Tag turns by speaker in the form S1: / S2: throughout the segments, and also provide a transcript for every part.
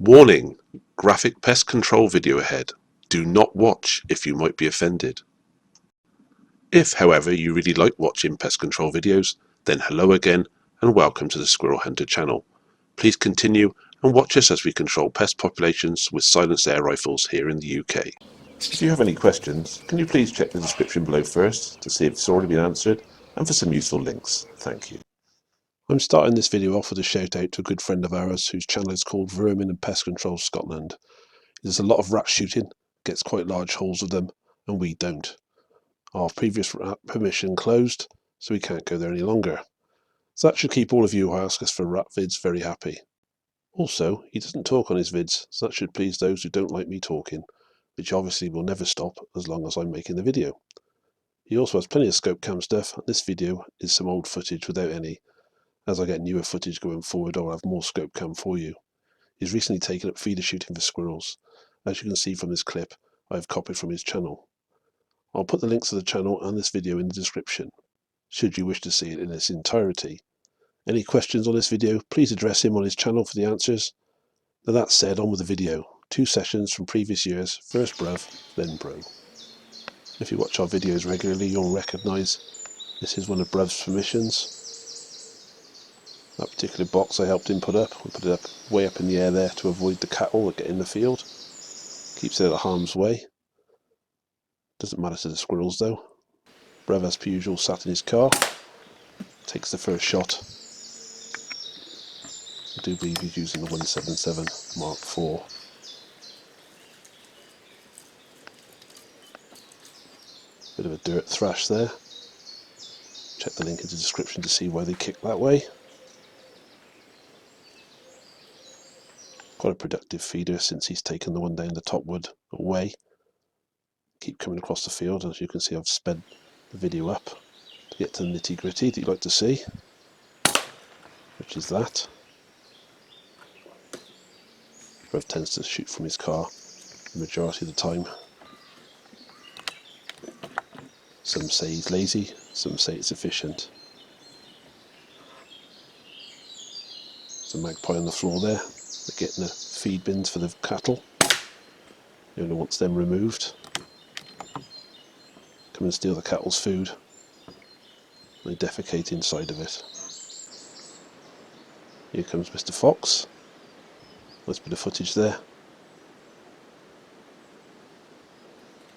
S1: Warning! Graphic pest control video ahead. Do not watch if you might be offended. If, however, you really like watching pest control videos, then hello again and welcome to the Squirrel Hunter channel. Please continue and watch us as we control pest populations with silenced air rifles here in the UK. If you have any questions, can you please check the description below first to see if it's already been answered and for some useful links. Thank you. I'm starting this video off with a shout out to a good friend of ours whose channel is called Vermin and Pest Control Scotland. There's a lot of rat shooting, gets quite large holes with them, and we don't. Our previous rat permission closed, so we can't go there any longer. So that should keep all of you who ask us for rat vids very happy. Also, he doesn't talk on his vids, so that should please those who don't like me talking, which obviously will never stop as long as I'm making the video. He also has plenty of scope cam stuff, and this video is some old footage without any. As I get newer footage going forward, I'll have more scope cam for you. He's recently taken up feeder shooting for squirrels. As you can see from this clip, I've copied from his channel. I'll put the links to the channel and this video in the description, should you wish to see it in its entirety. Any questions on this video, please address him on his channel for the answers. Now that said, on with the video. 2 sessions from previous years, first Bruv, then Bro. If you watch our videos regularly, you'll recognise this is one of Bruv's permissions. That particular box I helped him put up. We put it up way up in the air there to avoid the cattle that get in the field. Keeps it out of harm's way. Doesn't matter to the squirrels though. Bruv, as per usual, sat in his car. Takes the first shot. I do believe he's using the 177 Mark IV. Bit of a dirt thrash there. Check the link in the description to see why they kick that way. Quite a productive feeder since he's taken the one down the top wood away. Keep coming across the field. As you can see, I've sped the video up to get to the nitty gritty that you'd like to see, which is that. Bruv tends to shoot from his car the majority of the time. Some say he's lazy, some say it's efficient. There's a magpie on the floor there. They're getting the feed bins for the cattle. He only wants them removed. Come and steal the cattle's food. They defecate inside of it. Here comes Mr. Fox. Nice bit of footage there.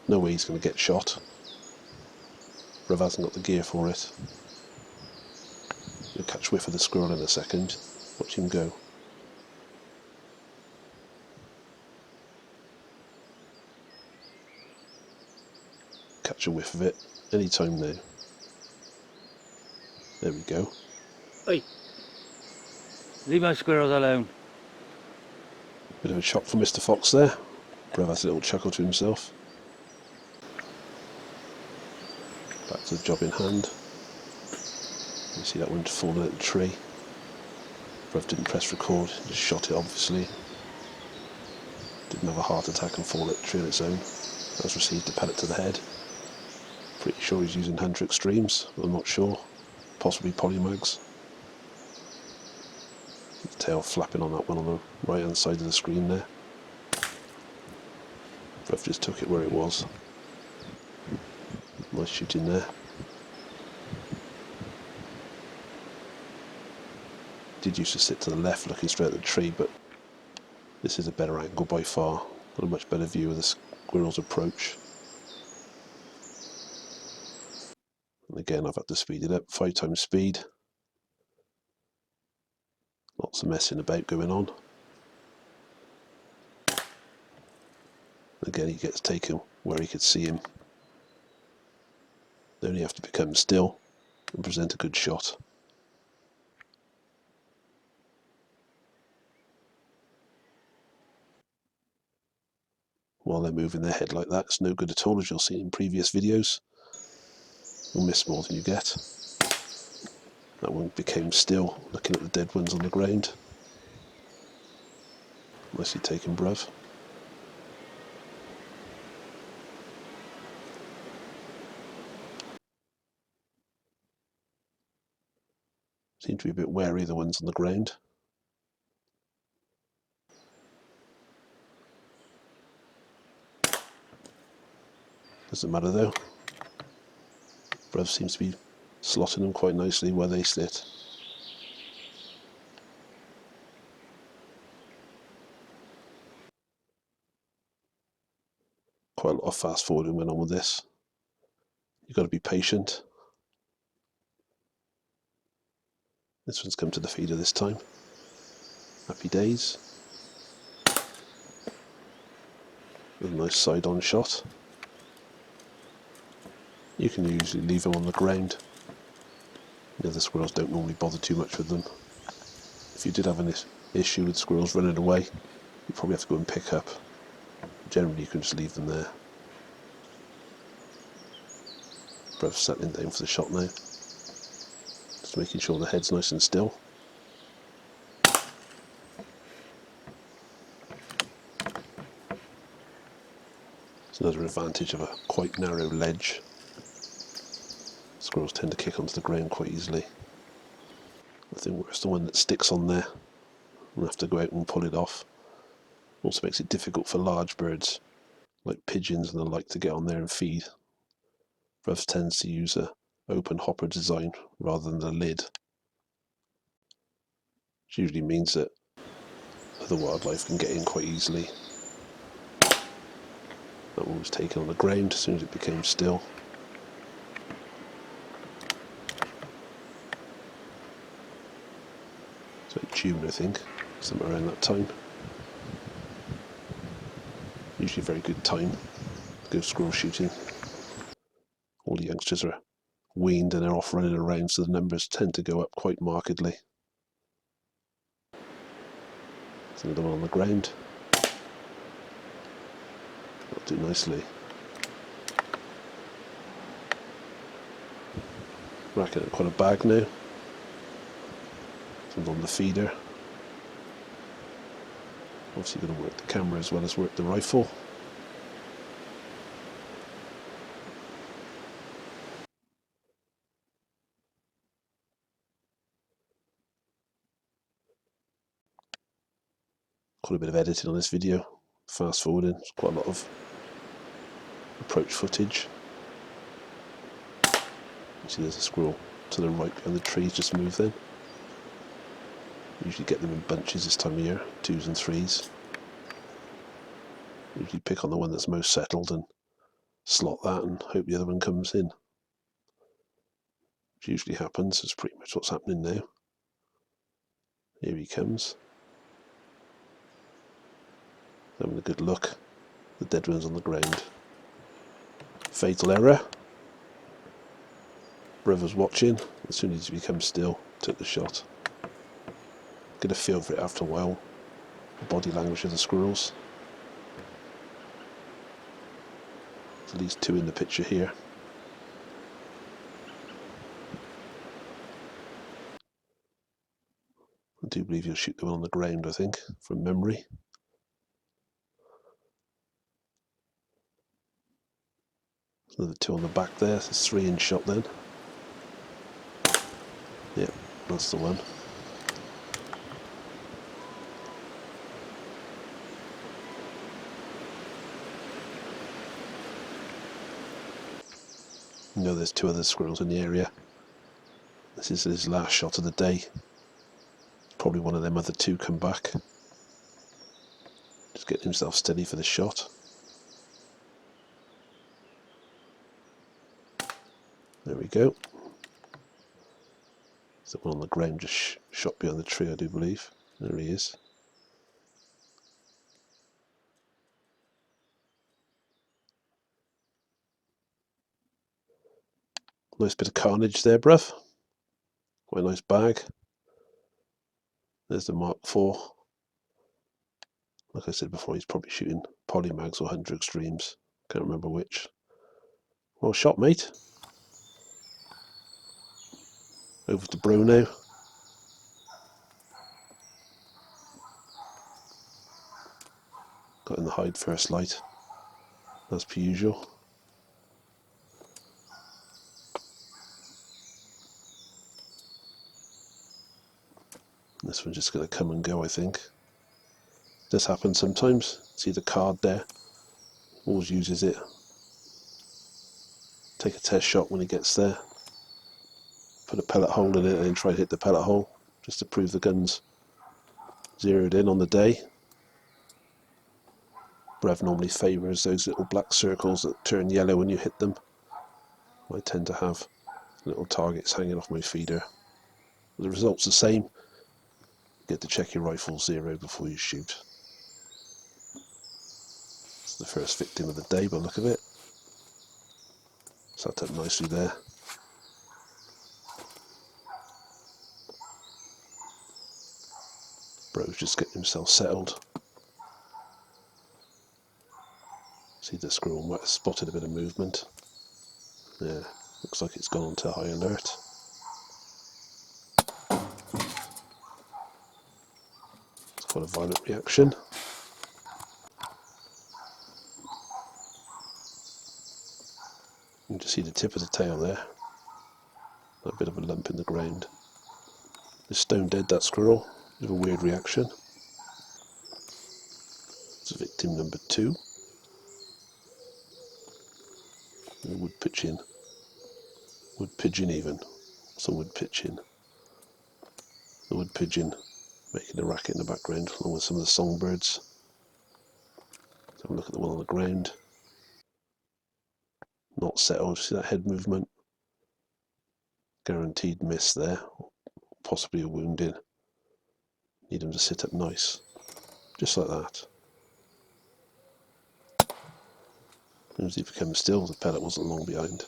S1: No way he's going to get shot. Bruv hasn't got the gear for it. You'll catch whiff of the squirrel in a second. Watch him go. Catch a whiff of it any time now. There we go.
S2: Oi! Leave my squirrels alone.
S1: Bit of a shock for Mr. Fox there. Bruv has a little chuckle to himself. Back to the job in hand. You see that one falling out the tree. Bruv didn't press record, just shot it obviously. Didn't have a heart attack and fall out the tree on its own. Has received a pellet to the head. Pretty sure he's using Hunter Extremes, I'm not sure. Possibly polymags. The tail flapping on that one on the right hand side of the screen there. Bruv just took it where it was. Nice shooting there. Did used to sit to the left looking straight at the tree, but this is a better angle by far. Got a much better view of the squirrel's approach. And again, I've had to speed it up, 5 times speed. Lots of messing about going on. Again, he gets taken where he could see him. They only have to become still and present a good shot. While they're moving their head like that, it's no good at all, as you'll see in previous videos. You'll miss more than you get. That one became still, looking at the dead ones on the ground. Nicely taken, Bruv. Seem to be a bit wary of the ones on the ground. Doesn't matter though. Bruv seems to be slotting them quite nicely where they sit. Quite a lot of fast forwarding went on with this. You've got to be patient. This one's come to the feeder this time. Happy days. With a nice side-on shot. You can usually leave them on the ground. The other squirrels don't normally bother too much with them. If you did have an issue with squirrels running away, you probably have to go and pick up. Generally you can just leave them there. Bruv's settling down for the shot now. Just making sure the head's nice and still. It's another advantage of a quite narrow ledge. Squirrels tend to kick onto the ground quite easily. I think worse the one that sticks on there and have to go out and pull it off. Also makes it difficult for large birds like pigeons and the like to get on there and feed. Bruv tends to use a open hopper design rather than the lid, which usually means that other wildlife can get in quite easily. That one was taken on the ground as soon as it became still. So June, I think, somewhere around that time. Usually a very good time to go squirrel shooting. All the youngsters are weaned and they're off running around, so the numbers tend to go up quite markedly. There's another one on the ground. That'll do nicely. Racking up quite a bag now. This one's on the feeder. Obviously going to work the camera as well as work the rifle. Quite a bit of editing on this video. Fast forwarding, there's quite a lot of approach footage. You see there's a squirrel to the right behind the trees, just moved then. Usually get them in bunches this time of year, 2s and 3s. Usually pick on the one that's most settled and slot that and hope the other one comes in. Which usually happens, it's pretty much what's happening now. Here he comes. Having a good look. The dead one's on the ground. Fatal error. Bruv was watching. As soon as he becomes still, took the shot. Get a feel for it after a while. The body language of the squirrels. There's at least 2 in the picture here. I do believe you'll shoot the one on the ground, I think, from memory. There's another 2 on the back there. There's 3 in shot then. Yep, that's the one. You know there's 2 other squirrels in the area. This is his last shot of the day. Probably one of them other 2 come back. Just getting himself steady for the shot. There we go. There's the one on the ground just shot behind the tree, I do believe. There he is. Nice bit of carnage there, bruv. Quite a nice bag. There's the Mark IV. Like I said before, he's probably shooting Polymags or 100 Extremes. Can't remember which. Well shot, mate. Over to Bro now. Got in the hide first light, as per usual. This one's just going to come and go, I think. This happens sometimes. See the card there? Always uses it. take a test shot when he gets there. Put a pellet hole in it and then try to hit the pellet hole, just to prove the gun's zeroed in on the day. Bruv normally favours those little black circles that turn yellow when you hit them. I tend to have little targets hanging off my feeder. The result's the same. You get to check your rifle zero before you shoot. It's the first victim of the day by the look of it. Sat up nicely there. Bro's just getting himself settled. See, the squirrel might have spotted a bit of movement. Yeah, looks like it's gone on to high alert. It's quite a violent reaction. You can just see the tip of the tail there. A bit of a lump in the ground. It's stone dead, that squirrel. Bit of a weird reaction. It's victim number 2. The wood pigeon. Wood pigeon even. It's a wood pigeon. The wood pigeon making a racket in the background along with some of the songbirds. Let's have a look at the one on the ground. Not settled. See that head movement? Guaranteed miss there. Possibly a wound in. Need him to sit up nice. Just like that. As soon as he becomes still, the pellet wasn't long behind.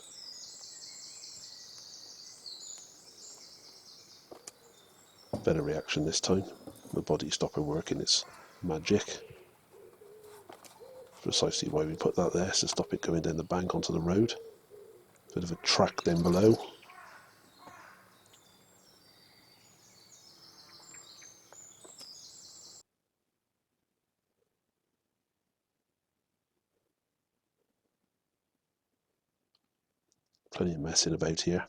S1: Better reaction this time. The body stopper working its magic. Precisely why we put that there, to stop it going down the bank onto the road. Bit of a track down below. Plenty of messing about here.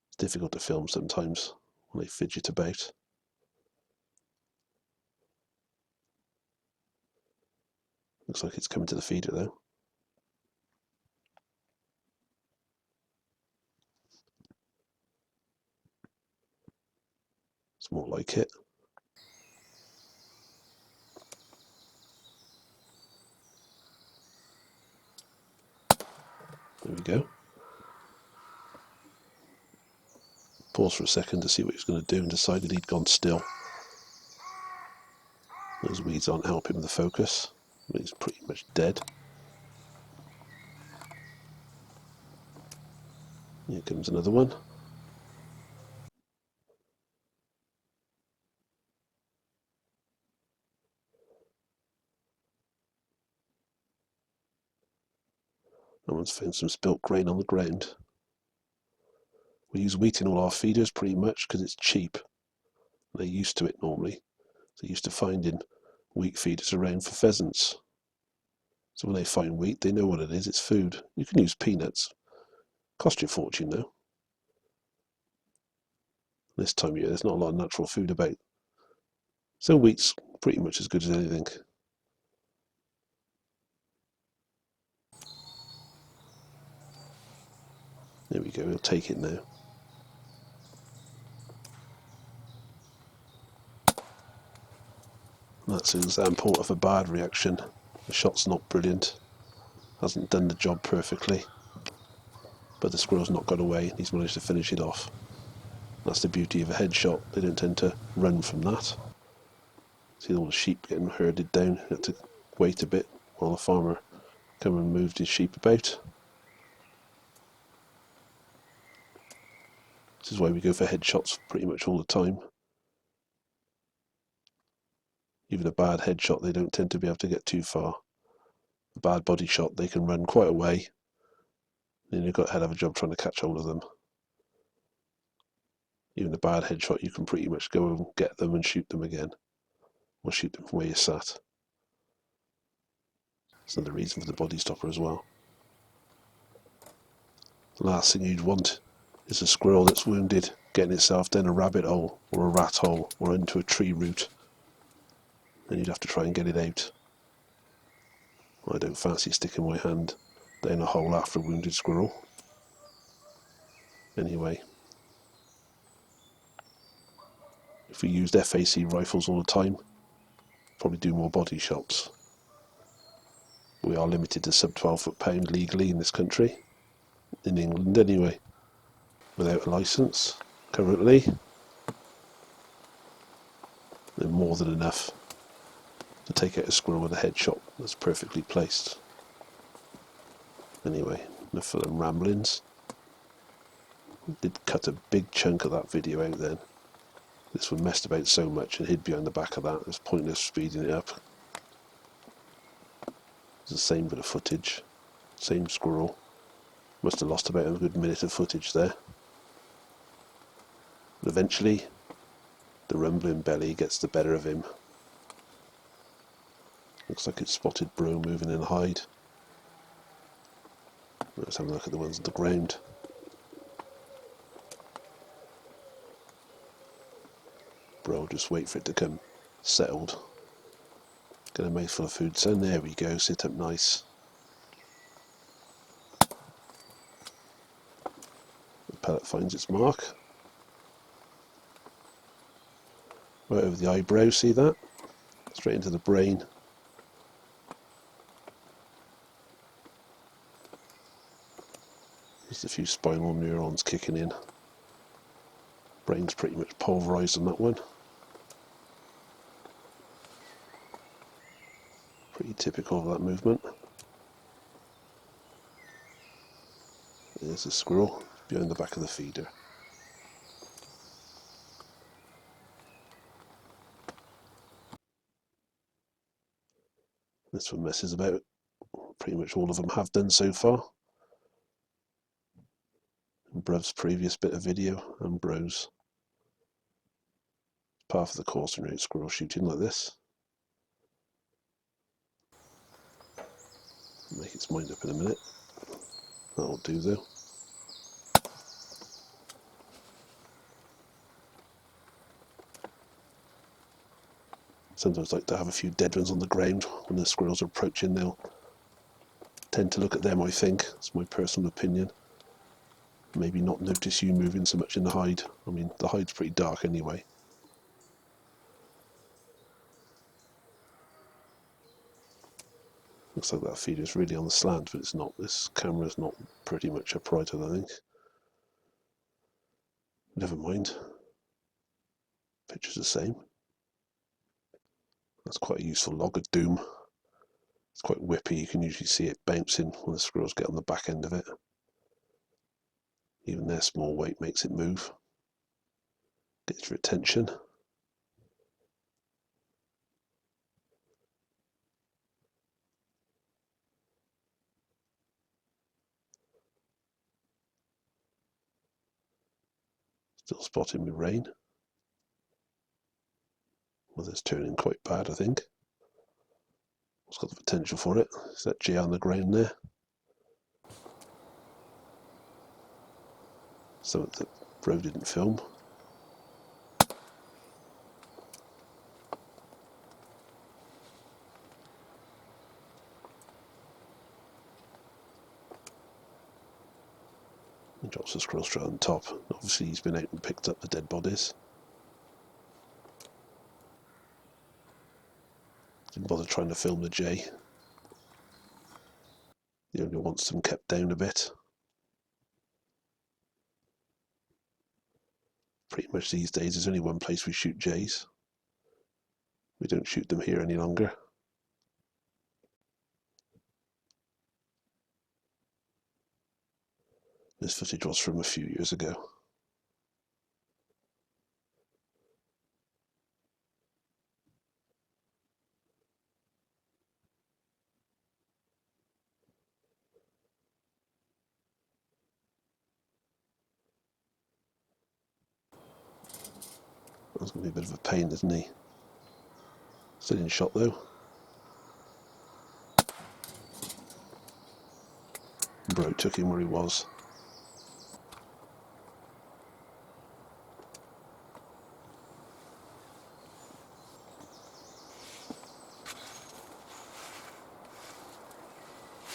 S1: It's difficult to film sometimes when they fidget about. Looks like it's coming to the feeder though. It's more like it. There we go. Pause for a second to see what he was going to do and decided he'd gone still. Those weeds aren't helping with the focus, but he's pretty much dead. Here comes another one. That one's found some spilt grain on the ground. We use wheat in all our feeders pretty much because it's cheap. They're used to it normally. They're used to finding wheat feeders around for pheasants. So when they find wheat, they know what it is. It's food. You can use peanuts. Cost you a fortune though. This time of year, there's not a lot of natural food about. So wheat's pretty much as good as anything. There we go, we'll take it now. That's an example of a bad reaction. The shot's not brilliant. Hasn't done the job perfectly. But the squirrel's not got away and he's managed to finish it off. That's the beauty of a headshot. They don't tend to run from that. See all the sheep getting herded down. Had to wait a bit while the farmer came and moved his sheep about. This is why we go for headshots pretty much all the time. Even a bad headshot, they don't tend to be able to get too far. A bad body shot, they can run quite a way. Then you've got a hell of a job trying to catch hold of them. Even a bad headshot, you can pretty much go and get them and shoot them again. Or shoot them from where you're sat. That's another reason for the body stopper as well. The last thing you'd want is a squirrel that's wounded getting itself down a rabbit hole or a rat hole or into a tree root. Then you'd have to try and get it out. I don't fancy sticking my hand down a hole after a wounded squirrel. Anyway, if we used FAC rifles all the time, probably do more body shops. We are limited to sub 12 foot-pound legally in this country, in England anyway, without a licence currently. They're more than enough to take out a squirrel with a headshot that's perfectly placed. Anyway, enough of them ramblings. Did cut a big chunk of that video out then. This one messed about so much and hid behind the back of that, it was pointless speeding it up. It's the same bit of footage, same squirrel. Must have lost about a good minute of footage there. But eventually, the rumbling belly gets the better of him. Looks like it's spotted Bro moving in a hide. Let's have a look at the ones on the ground. Bro, just wait for it to come settled. Get a mouthful of food, son. There we go, sit up nice. The pellet finds its mark. Right over the eyebrow, see that? Straight into the brain. Just a few spinal neurons kicking in. Brain's pretty much pulverised on that one. Pretty typical of that movement. There's a squirrel behind the back of the feeder. This one messes about. Pretty much all of them have done so far. And Bruv's previous bit of video and Bro's. Part of the course in route squirrel shooting like this. Make its mind up in a minute. That'll do though. Sometimes like to have a few dead ones on the ground when the squirrels are approaching. They'll tend to look at them, I think. It's my personal opinion. Maybe not notice you moving so much in the hide. I mean, the hide's pretty dark anyway. Looks like that feeder's really on the slant, but it's not. This camera's not pretty much upright, I think. Never mind. Picture's the same. That's quite a useful log of doom. It's quite whippy. You can usually see it bouncing when the squirrels get on the back end of it. Even their small weight makes it move. Gets your attention. Still spotting with rain. Weather's turning quite bad, I think. It's got the potential for it. Is that Jay on the ground there? Something that Bro didn't film. He drops the squirrel straight on top. Obviously he's been out and picked up the dead bodies. Didn't bother trying to film the Jay. He only wants them kept down a bit. Pretty much these days there's only one place we shoot jays. We don't shoot them here any longer. This footage was from a few years ago. That's going to be a bit of a pain, isn't he? Still in shot though. Bro took him where he was.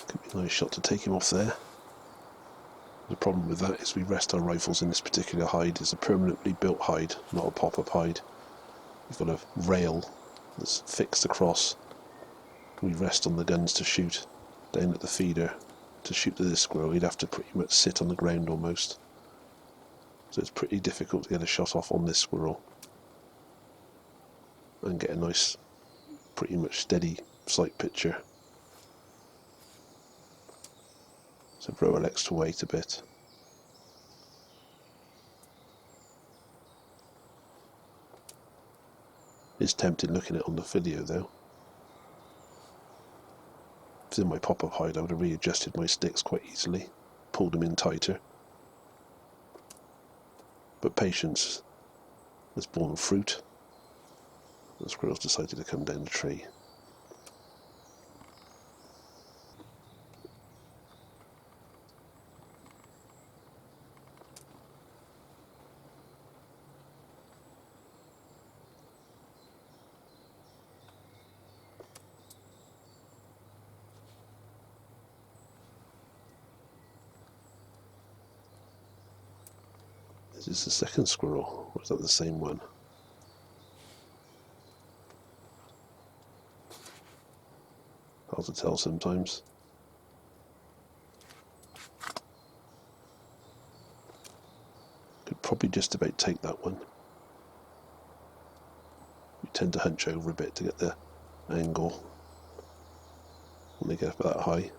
S1: Could be Nice shot to take him off there. The problem with that is we rest our rifles in this particular hide. It's a permanently built hide, not a pop-up hide. We've got a rail that's fixed across. We rest on the guns to shoot. Down at the feeder, to shoot to this squirrel, you'd have to pretty much sit on the ground almost. So it's pretty difficult to get a shot off on this squirrel and get a nice, pretty much steady sight picture. So Bro elects to wait a bit. It's tempting looking at it on the video though. If it's in my pop-up hide, I would have readjusted my sticks quite easily, pulled them in tighter. But patience has borne fruit. The squirrels decided to come down the tree. This is the second squirrel, or is that the same one? Hard to tell sometimes. Could probably just about take that one. You tend to hunch over a bit to get the angle when they get up that high.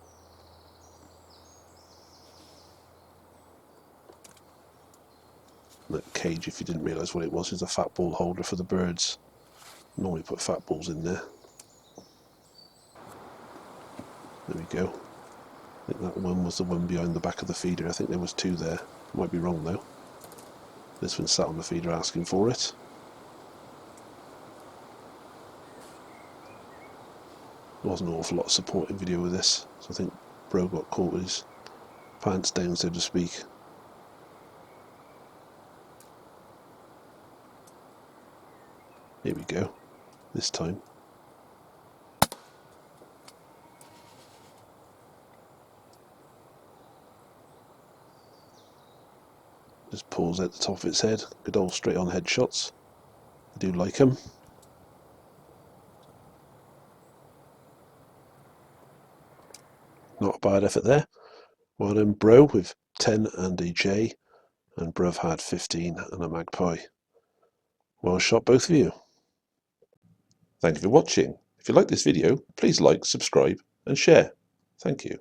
S1: And that cage, if you didn't realise what it was, is a fat ball holder for the birds. Normally put fat balls in there. There we go. I think that one was the one behind the back of the feeder. I think there was two there. Might be wrong though. This one sat on the feeder asking for it. There wasn't an awful lot of supporting video with this, so I think Bro got caught with his pants down, so to speak. Here we go, this time. Just pulls out the top of its head. Good old straight on headshots. I do like them. Not a bad effort there. Well done, Bro, with 10 and a J, and Bruv had 15 and a magpie. Well shot, both of you. Thank you for watching. If you like this video, please like, subscribe and share. Thank you.